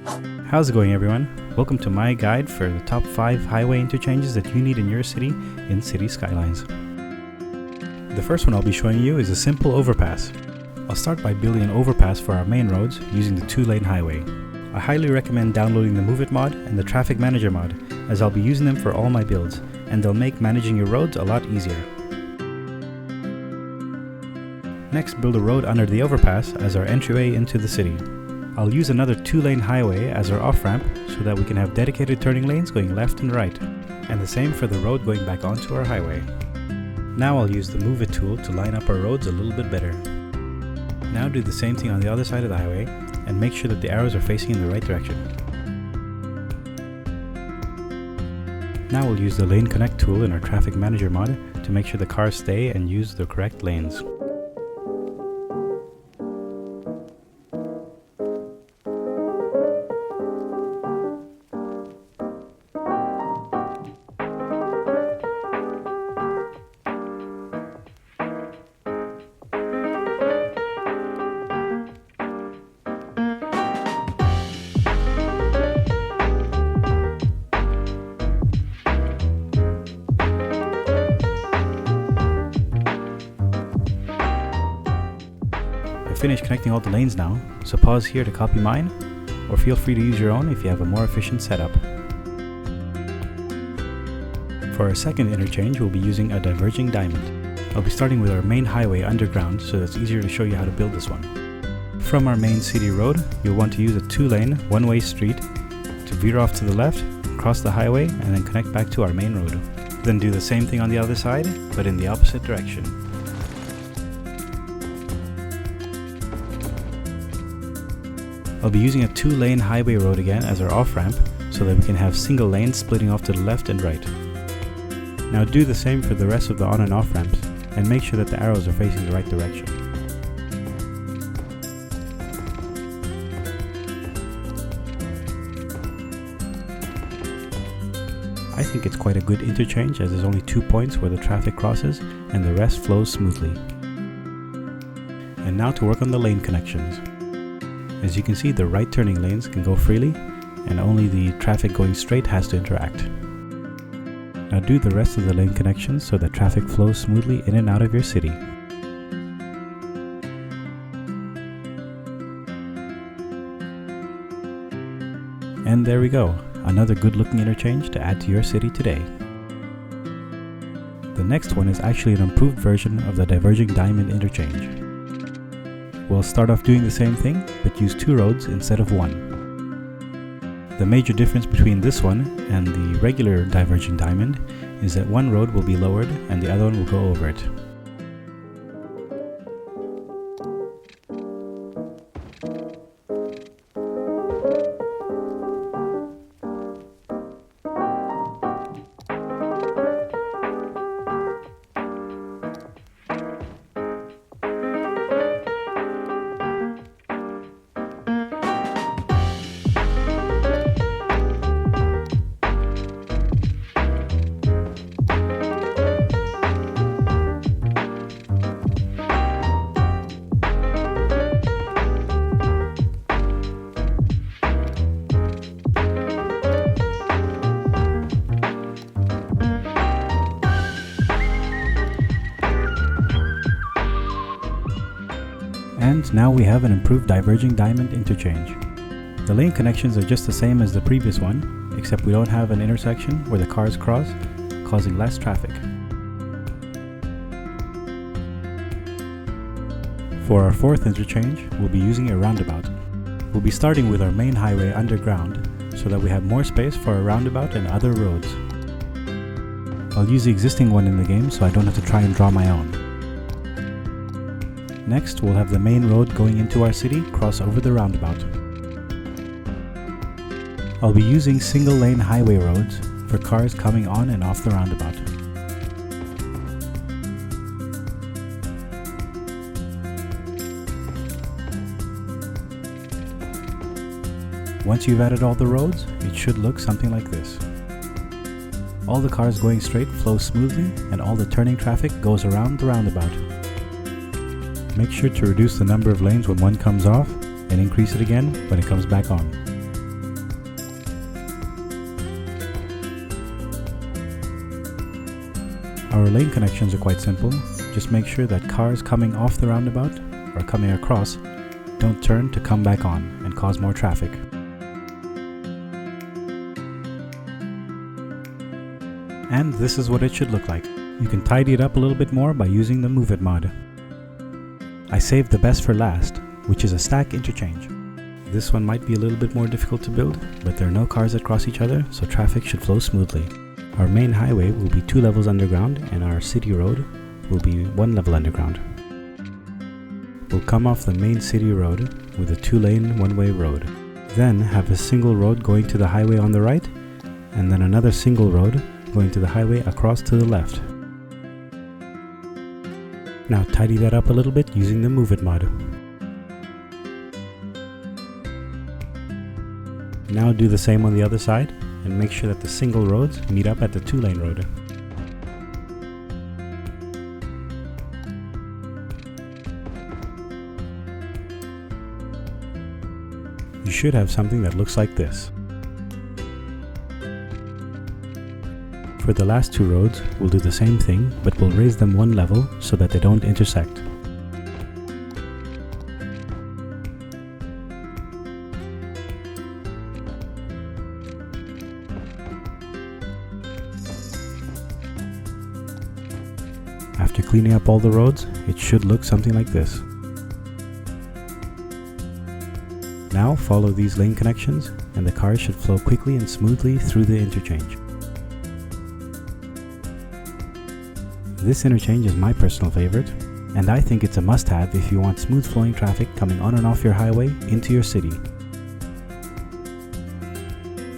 How's it going, everyone? Welcome to my guide for the top 5 highway interchanges that you need in your city in Cities Skylines. The first one I'll be showing you is a Simple Overpass. I'll start by building an overpass for our main roads using the 2-lane highway. I highly recommend downloading the Move It mod and the Traffic Manager mod, as I'll be using them for all my builds, and they'll make managing your roads a lot easier. Next, build a road under the overpass as our entryway into the city. I'll use another 2-lane highway as our off-ramp so that we can have dedicated turning lanes going left and right, and the same for the road going back onto our highway. Now I'll use the Move It tool to line up our roads a little bit better. Now do the same thing on the other side of the highway, and make sure that the arrows are facing in the right direction. Now we'll use the Lane Connect tool in our Traffic Manager mod to make sure the cars stay and use the correct lanes. Finished connecting all the lanes now, so pause here to copy mine, or feel free to use your own if you have a more efficient setup. For our second interchange, we'll be using a Diverging Diamond. I'll be starting with our main highway underground, so it's easier to show you how to build this one. From our main city road, you'll want to use a 2-lane, one-way street to veer off to the left, cross the highway, and then connect back to our main road. Then do the same thing on the other side, but in the opposite direction. I'll be using a 2-lane highway road again as our off-ramp so that we can have single lanes splitting off to the left and right. Now do the same for the rest of the on and off ramps, and make sure that the arrows are facing the right direction. I think it's quite a good interchange, as there's only 2 points where the traffic crosses and the rest flows smoothly. And now to work on the lane connections. As you can see, the right turning lanes can go freely, and only the traffic going straight has to interact. Now do the rest of the lane connections so that traffic flows smoothly in and out of your city. And there we go, another good looking interchange to add to your city today. The next one is actually an improved version of the Diverging Diamond interchange. We'll start off doing the same thing, but use 2 roads instead of 1. The major difference between this one and the regular Diverging Diamond is that one road will be lowered and the other one will go over it. And now we have an improved Diverging Diamond interchange. The lane connections are just the same as the previous one, except we don't have an intersection where the cars cross, causing less traffic. For our fourth interchange, we'll be using a roundabout. We'll be starting with our main highway underground, so that we have more space for a roundabout and other roads. I'll use the existing one in the game so I don't have to try and draw my own. Next, we'll have the main road going into our city cross over the roundabout. I'll be using single-lane highway roads for cars coming on and off the roundabout. Once you've added all the roads, it should look something like this. All the cars going straight flow smoothly, and all the turning traffic goes around the roundabout. Make sure to reduce the number of lanes when one comes off, and increase it again when it comes back on. Our lane connections are quite simple. Just make sure that cars coming off the roundabout or coming across don't turn to come back on and cause more traffic. And this is what it should look like. You can tidy it up a little bit more by using the Move It mod. I saved the best for last, which is a Stack Interchange. This one might be a little bit more difficult to build, but there are no cars that cross each other, so traffic should flow smoothly. Our main highway will be 2 levels underground, and our city road will be 1 level underground. We'll come off the main city road with a 2-lane one-way road. Then have a single road going to the highway on the right, and then another single road going to the highway across to the left. Now tidy that up a little bit using the Move It mod. Now do the same on the other side and make sure that the single roads meet up at the 2-lane road. You should have something that looks like this. For the last 2 roads, we'll do the same thing, but we'll raise them 1 level so that they don't intersect. After cleaning up all the roads, it should look something like this. Now follow these lane connections and the cars should flow quickly and smoothly through the interchange. This interchange is my personal favorite, and I think it's a must-have if you want smooth flowing traffic coming on and off your highway into your city.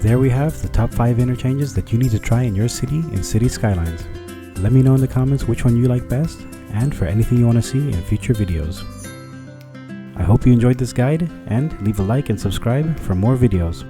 There we have the top 5 interchanges that you need to try in your city in Cities Skylines. Let me know in the comments which one you like best, and for anything you want to see in future videos. I hope you enjoyed this guide, and leave a like and subscribe for more videos.